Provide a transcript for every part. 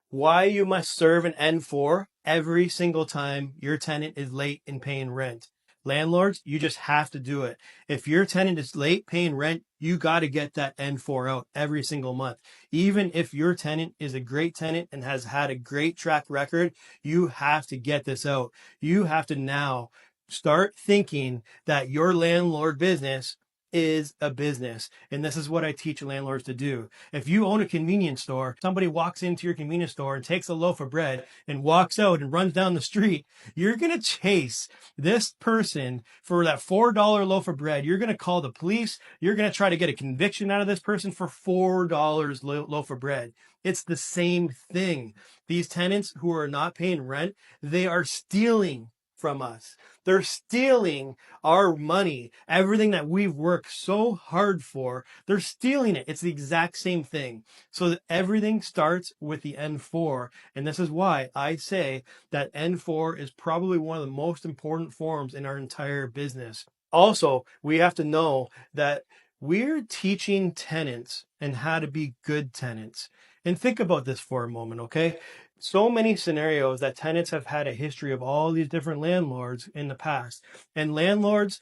why you must serve an N4 every single time your tenant is late in paying rent. Landlords, you just have to do it. If your tenant is late paying rent, you got to get that N4 out every single month. Even if your tenant is a great tenant and has had a great track record, you have to get this out. You have to now start thinking that your landlord business is a business. And this is what I teach landlords to do. If you own a convenience store, somebody walks into your convenience store and takes a loaf of bread and walks out and runs down the street, you're going to chase this person for that $4 loaf of bread. You're going to call the police. You're going to try to get a conviction out of this person for $4 loaf of bread. It's the same thing. These tenants who are not paying rent, they are stealing from us. They're stealing our money, everything that we've worked so hard for. They're stealing it. It's the exact same thing. So everything starts with the N4. And this is why I say that N4 is probably one of the most important forms in our entire business. Also, we have to know that we're teaching tenants and how to be good tenants. And think about this for a moment, okay? So many scenarios that tenants have had a history of all these different landlords in the past. And landlords,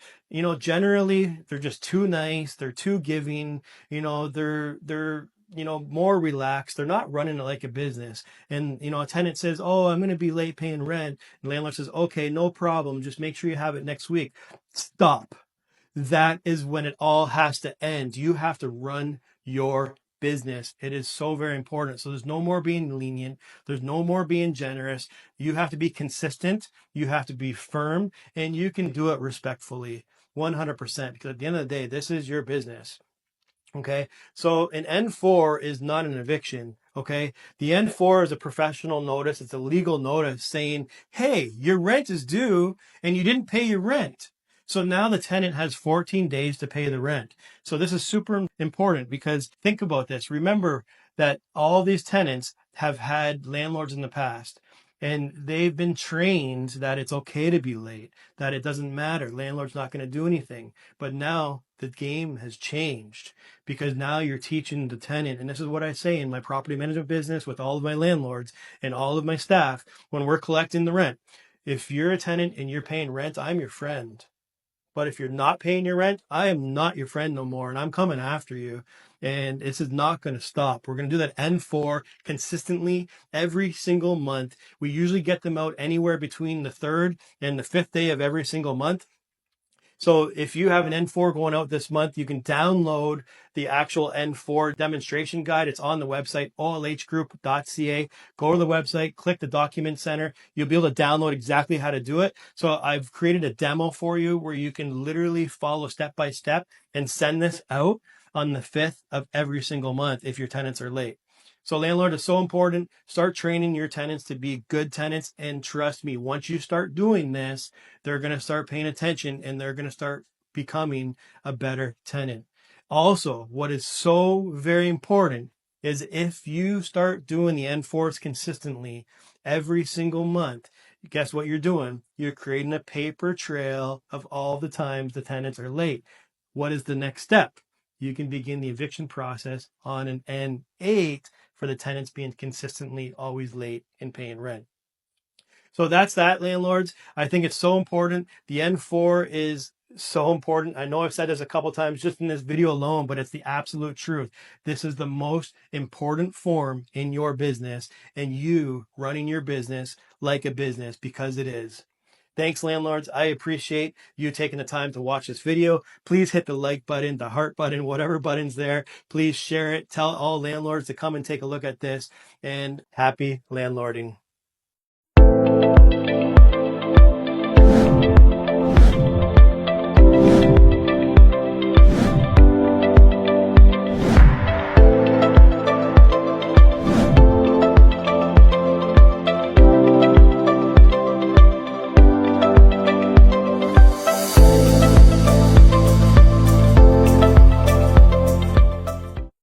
generally they're just too nice, they're too giving, they're more relaxed. They're not running it like a business. And, a tenant says, "Oh, I'm going to be late paying rent." And landlord says, "Okay, no problem. Just make sure you have it next week." Stop. That is when it all has to end. You have to run your business. It is so very important. So there's no more being lenient. There's no more being generous. You have to be consistent. You have to be firm, and you can do it respectfully, 100%. Because at the end of the day, this is your business. Okay. So an N4 is not an eviction. Okay. The N4 is a professional notice. It's a legal notice saying, "Hey, your rent is due and you didn't pay your rent." So now the tenant has 14 days to pay the rent. So this is super important because think about this. Remember that all these tenants have had landlords in the past and they've been trained that it's okay to be late, that it doesn't matter. Landlord's not going to do anything. But now the game has changed because now you're teaching the tenant. And this is what I say in my property management business with all of my landlords and all of my staff when we're collecting the rent. If you're a tenant and you're paying rent, I'm your friend. But if you're not paying your rent, I am not your friend no more, and I'm coming after you. And this is not going to stop. We're going to do that N4 consistently every single month. We usually get them out anywhere between the 3rd and the 5th day of every single month. So if you have an N4 going out this month, you can download the actual N4 demonstration guide. It's on the website, olhgroup.ca. Go to the website, click the document center. You'll be able to download exactly how to do it. So I've created a demo for you where you can literally follow step by step and send this out on the 5th of every single month if your tenants are late. So landlord is so important. Start training your tenants to be good tenants. And trust me, once you start doing this, they're going to start paying attention and they're going to start becoming a better tenant. Also, what is so very important is if you start doing the N4s consistently every single month, guess what you're doing? You're creating a paper trail of all the times the tenants are late. What is the next step? You can begin the eviction process on an N8 for the tenants being consistently always late in paying rent. So that's that, landlords. I think it's so important. The N4 is so important. I know I've said this a couple times just in this video alone, but it's the absolute truth. This is the most important form in your business and you running your business like a business because it is. Thanks, landlords. I appreciate you taking the time to watch this video. Please hit the like button, the heart button, whatever button's there. Please share it. Tell all landlords to come and take a look at this. And happy landlording.